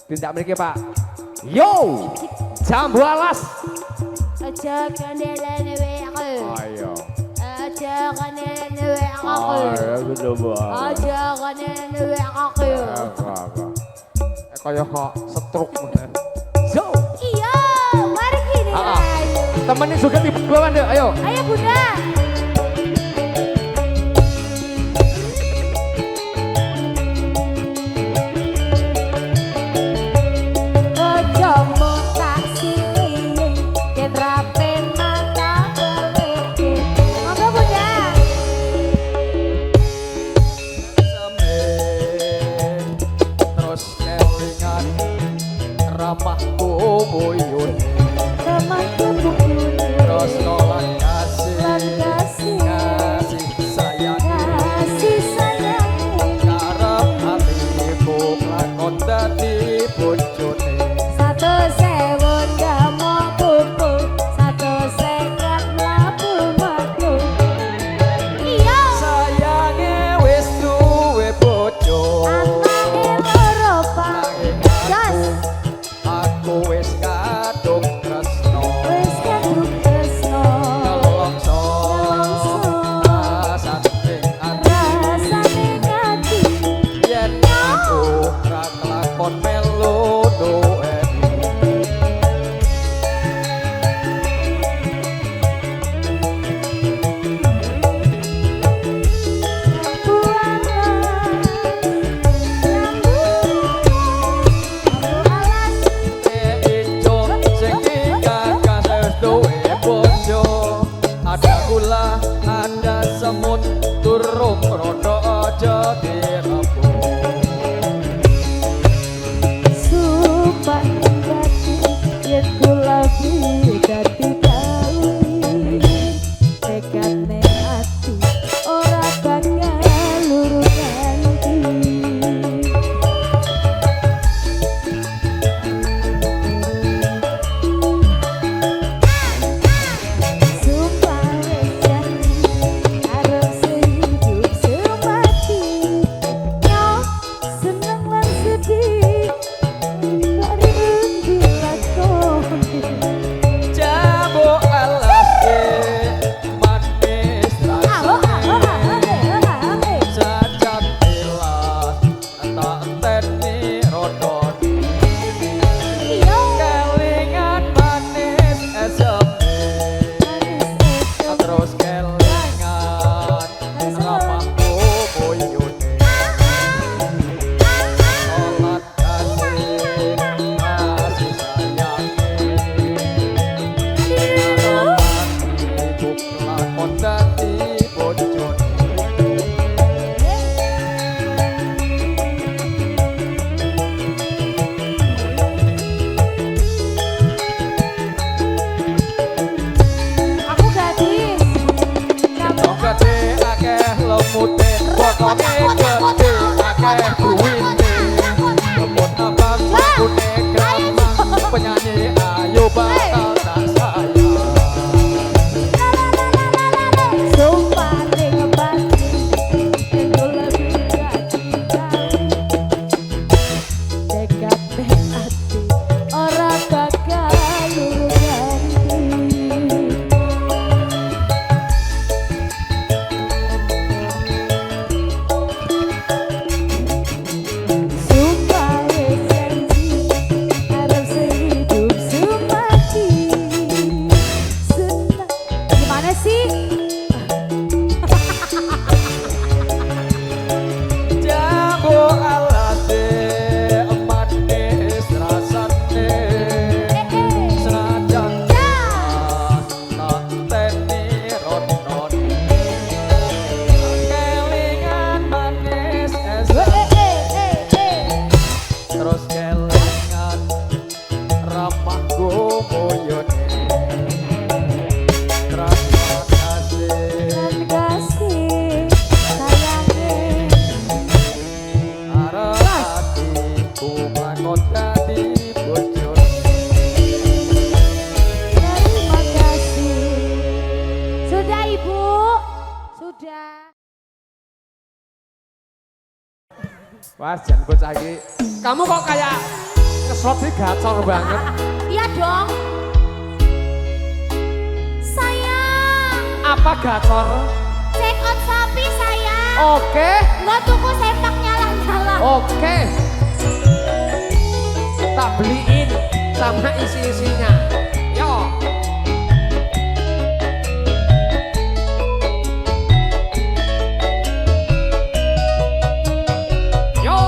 Tindak mriki Pak. Yo. Jambu alas. Aja kandelane wae aku. Ayo. Aja kandelane wae aku. Ayo betul Bu. Aja kandelane wae aku. Kaya kok setruk. Yo. Iya, mari gini. Temenin juga di bawah deh, ayo. Ayo Bunda. Ramahku buyun, Ramahku buyun, terus nolak kasih, kasih sayang, karep hatiku lakon dadi bojone. 1.000 ndamo buku, 150 mlaku mlaku. Iya. Sayange wis duwe bojo, Anake loro Pak. Jas. aku wis kadung tresno. Wis kadung tresno. Nelongso rasane ati. yen aku ra kelakon melu duweni. Ada gula, ada semut, turun rodo aja dirabung. Sumpah dadi yen kula dadi kawin. Tekadne ati ora bakal luru ganti. Sumpah wis janji arep sehidup semati. Yo seneng lan sedih bareng dilakoni. Jambu alas manis rasane, sajak tilas tak enteni rodo. Kelingan manis eseme, terus kelingan ramahku buyune. Nolak kasih, kasih sayange, lakon dadi bojone. Aku gadis. Kamu Gede akeh lemute, botonge gede akeh duwite. Lemut abang kune gampang, penyanyi ayu bakal tak sayang. sumpah ning pati ning kula dadi kawin. Tekadne ati ora bakal luru ganti. Sumpah wis janji arep sehidup semati. Wah, jangan bocah iki. Kamu kok kayak ngeslot di gacor banget. Iya dong. Sayang. Apa gacor? Check out sapi sayang. Oke. Nggak tuku sepak nyala-nyala. Oke. Tak beliin sama isi-isinya. Yo. Yo.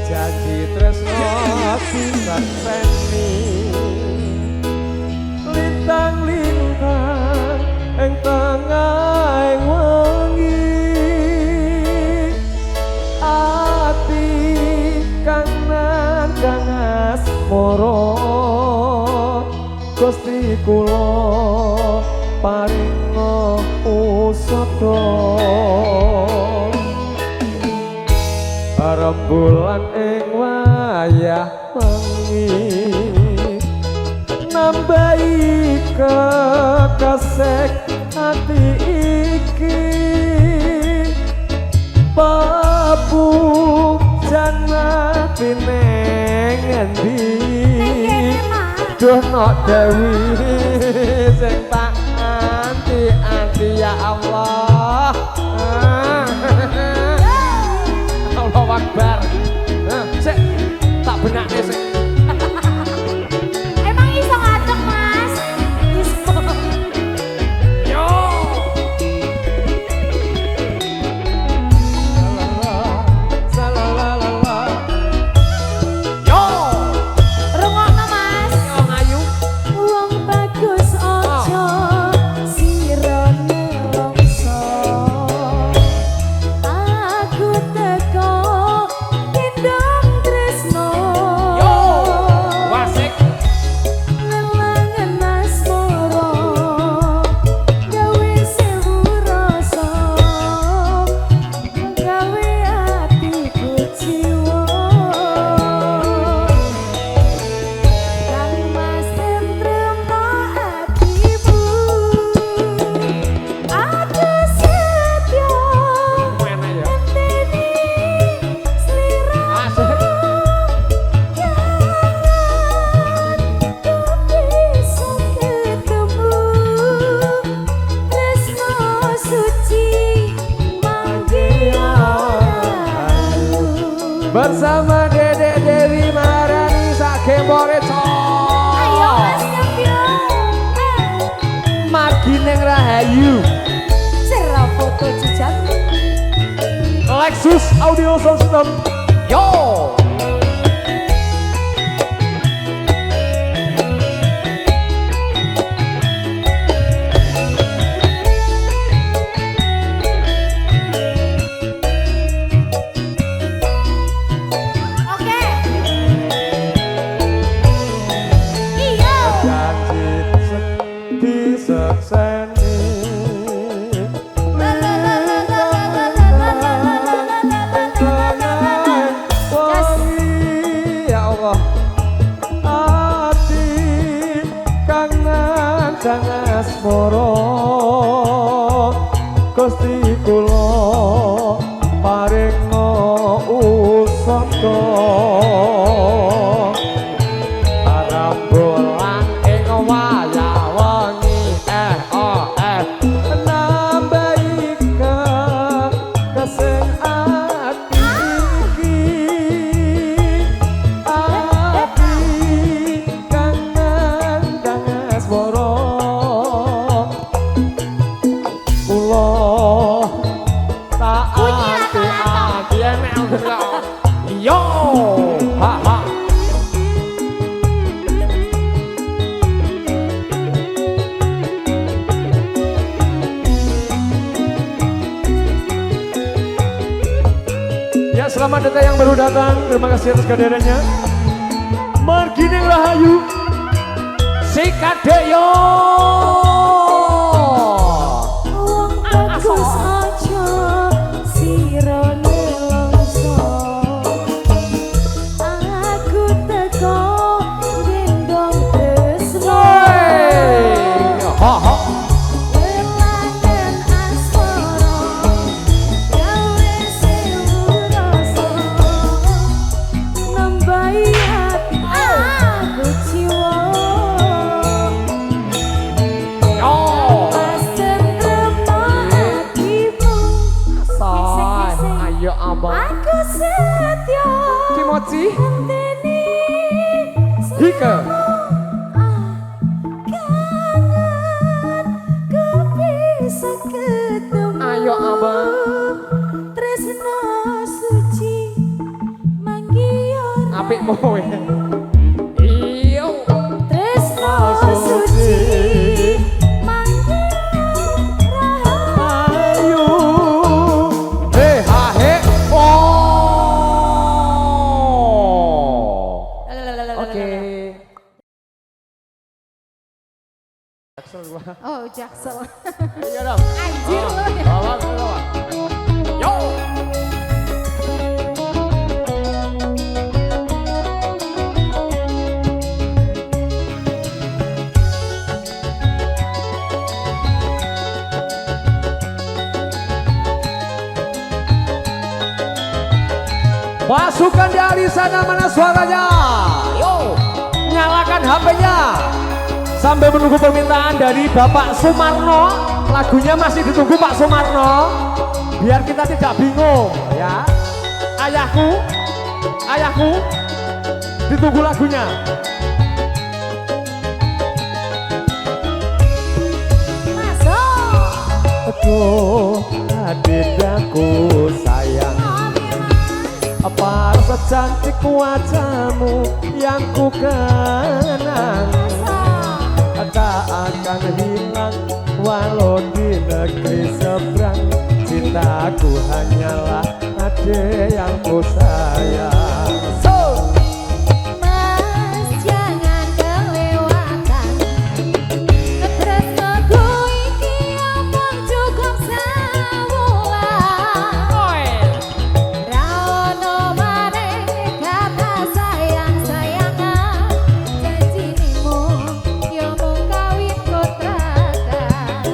Janji tresno disakseni lintang-lintang ing tengah wengi ati kang nandang asmara Gusti kula paringa usada rembulan ing wayah wengi nambahi kekasih ati iki papu janati ning endi duh nok dewi sing tak anti ya Allah. Allahu Akbar. Sik, tak benakne sik. Emang iso ngadeg mas? Iso. Yo. Salalala. Yo. Rungokno mas. Yo ngayu. Wong bagus ojo sirone longso. Aku teko gendong tresno. Yo. Wasik. Lelangan asmara gawe sewu rasa gawe atiku jiwa kang mas tentrem atimu aku setya Enak ya. ngenteni sliramu Asik. bisa ketemu tresno suci manggilaku Bersama Dede Dewi Maharani Sakembore ayo mas nyambio Margi ning Rahayu cerah foto jejak Lexus Audio System. Yo. oke iya Janji disekseni ya Allah ati kang nandang asmara Gusti kula paringa usada rembulan ing wayah wengi nambahi kesing ati kang nandang asmara kula tak ati enek yo ha ha. Ya, selamat datang yang baru datang. Terima kasih atas kehadirannya. Margi ning Rahayu Sikadeyo. wong bagus bisa ketemu. Ayo abang. Tresno suci manggion. Apik kowe. Iyo. Tresno suci manggion rahayu. Ayo. He ha he. Oh. Oke. Jaksel gua. Oh, Jaksel. Iya dong. Anjir lu. Bawa. Yo. Pasukan dari sana mana suaranya? Yo, nyalakan HP-nya. Sambil menunggu permintaan dari Bapak Sumarno, lagunya masih ditunggu Pak Sumarno. Biar kita tidak bingung, ya. Ayahku, ditunggu lagunya. Masuk. Aduh, adikku sayang. Apa rasa cantik wajahmu yang ku kenang, tak akan hilang walau di negeri seberang. Cintaku hanyalah adik yang ku sayang. Mas jangan kelewatan. Tresnoku iki omong cukup sawulan. Ra ono maneh kata sayang-sayangan. Janjinimu yo mung kawin kontrakan.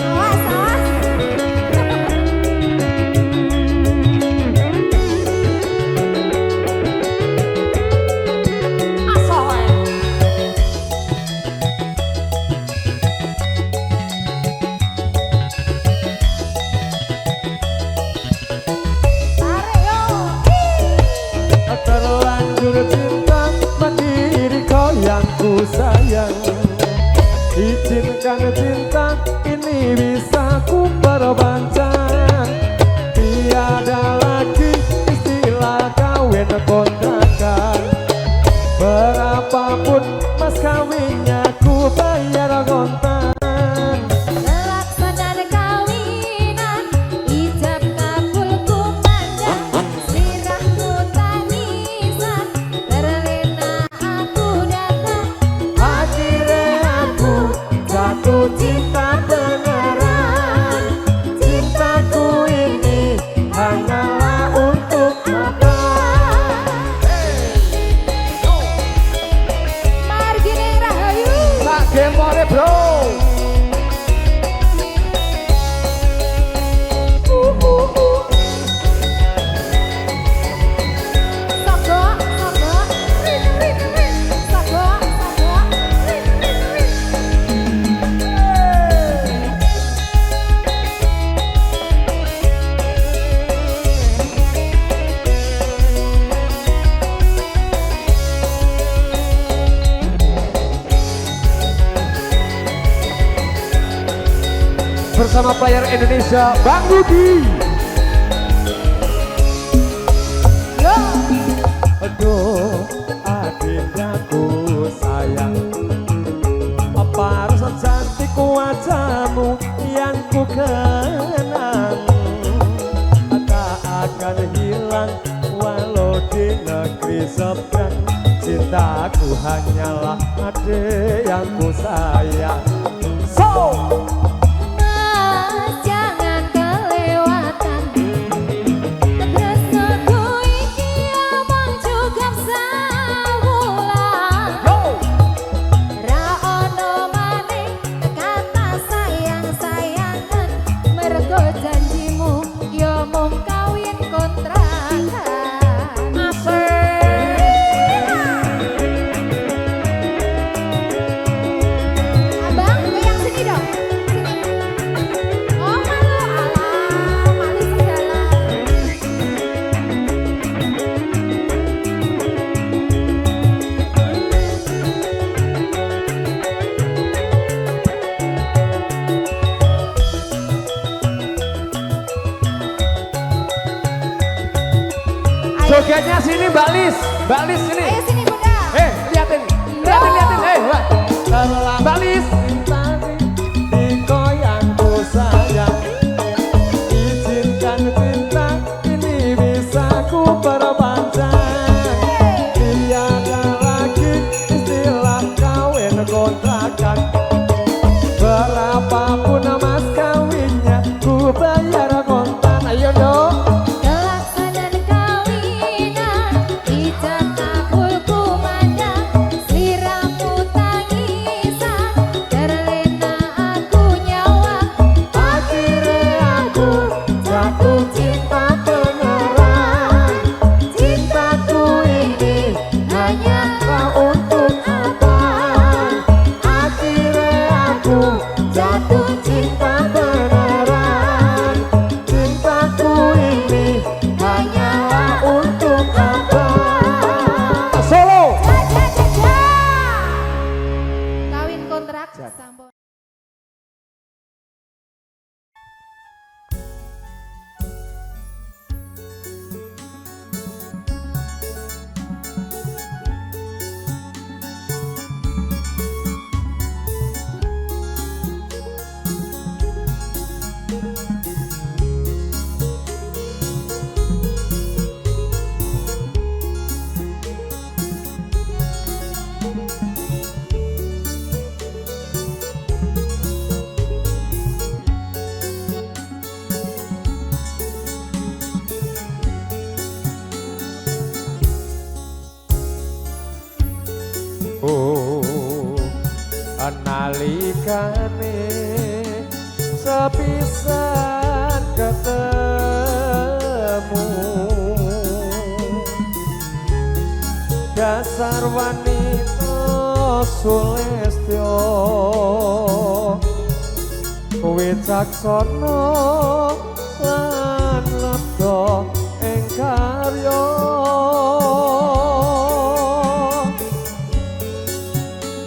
Awas, awas. Tarik yo. Terlanjur cinta mandiri kau yang ku sayang. Izinkan cinta ini bisa ku perpanjang. Tiada lagi istilah kawin kontrakan. Berapapun mas kawinnya ku bayar kontan. Pelaksanaan kawinan, ijab kabul kumandang, sirahku tangisan, terlena aku datang. Akhirnya aku jatuh cinta beneran. Cintaku ini hanyalah untuk makan. Margine Rahayu. Tak gemore bro. Sago, sago, rin, rin, rin. Sago, sago, rin, rin, rin. Bersama player Indonesia Bang Budi. Yo. Aduh, adikku sayang. Apa rasa cantik wajahmu yang ku kenang, tak akan hilang walau di negeri seberang. Cintaku hanyalah adik yang ku sayang. Mas jangan kelewatan. Tresnoku iki omong cukup sawulan. Ra ono maneh kata sayang-sayangan. Mergo janjimu yo mung kawin kontrakan. Abang Jogetnya sini Mbak Lis sini. Ayo sini Bunda. Liatin. Mbak Lis. Dikoyang ku sayang, izinkan cinta ini bisa ku perpanjang. Tiada lagi istilah kawin kontrakan. Berapapun mas kawinnya ku bayar kontan. Ayo dong. Kelaksanan kawinan, ijab kabul kumandang, sliramu tangisan, terlena aku nyawa. Akhirnya aku jatuh cinta beneran. Cintaku ini hanyalah untuk apa? Akhirnya aku jatuh cinta beneran. Cintaku ini hanyalah untuk apa? Solo. Kawin kontrak sampun. Nalikane sepisan ketemu, dasar wanita sulestyo wicaksana lan lebda ing karya.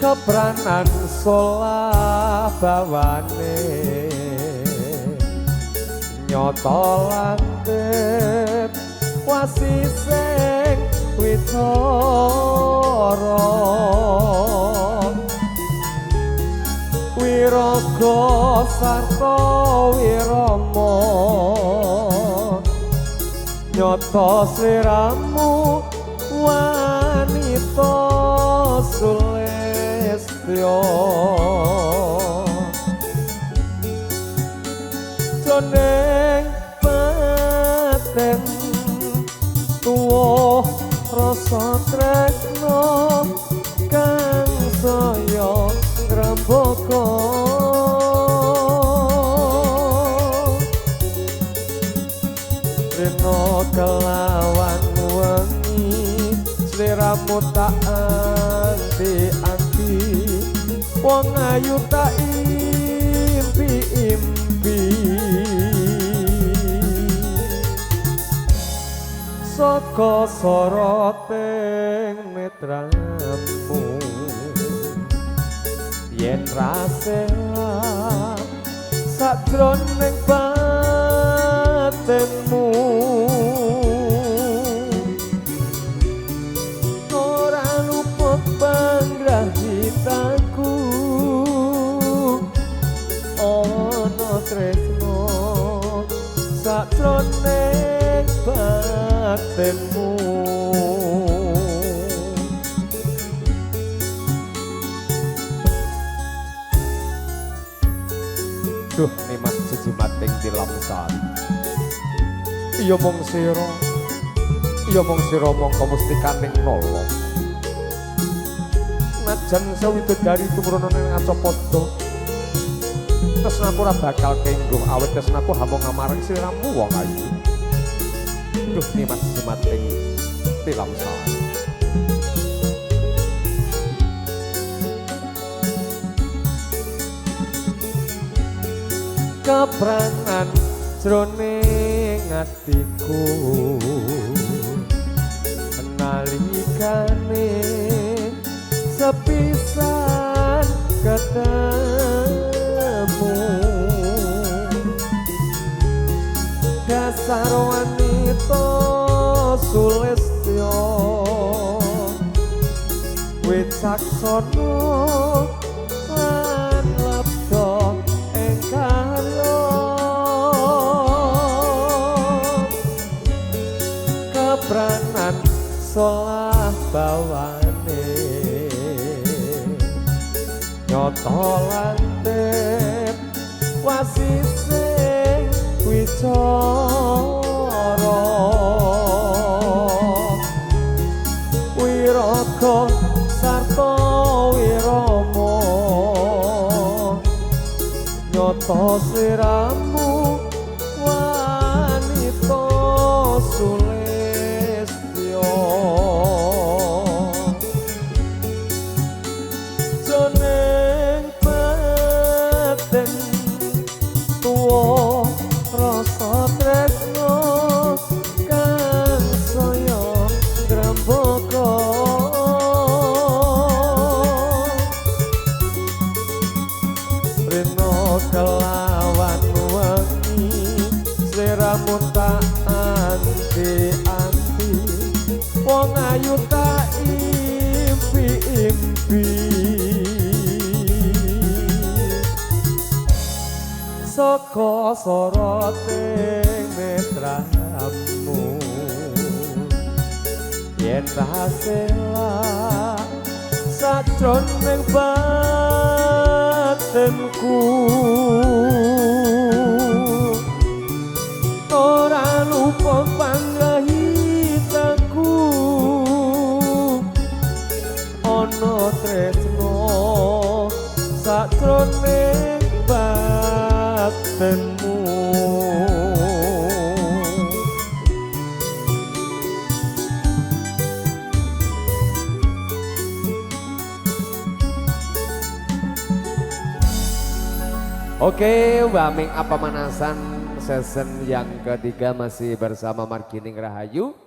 Kebranan solah bawane nyoto landhep wasising wicara. Wiraga sarta wirama nyoto sliramu wanita sulestyo. Joneng paten tuwa rasa tresno kang saya ngrembaka. Rena kelawan wengi sliramu tak anti-anti, wong ayu tak impi-impi. Saka soroting netramu yen rasela sakjroning batinmu, ora luput panggrahitaku ana tresno sakjroning batinmu. Duh Nimas Jejimating Tilamsari, iya mong sira mongko mustikaning nala. Najan sawidodari tumuruna ning Acapada, tresnaku ora bakal kengguh awit tresnaku hamung amareng sliramu wong ayu. Duh Nimas Jejimating Tilamsari. Kepranan jroning atiku nalikane sepisan ketemu, dasar wanita sulistyo wicaksono lan lebda ing karya kepranan solah bawane nyoto lantip wasise wicara wiraka sarta wirama nyoto sliramu wanita sulistyo jeneng batin tuwa rasa tresno kang saya ngrembaka rena kelawan wengi sliramu tak anti-anti wong ayu tak impi-impi saka soroting netramu yen rasela sajroning batinku ora lupa panggahitaku ana tresno sajroning batinmu Oke, Waming apa manasan season yang ketiga masih bersama Margining Rahayu.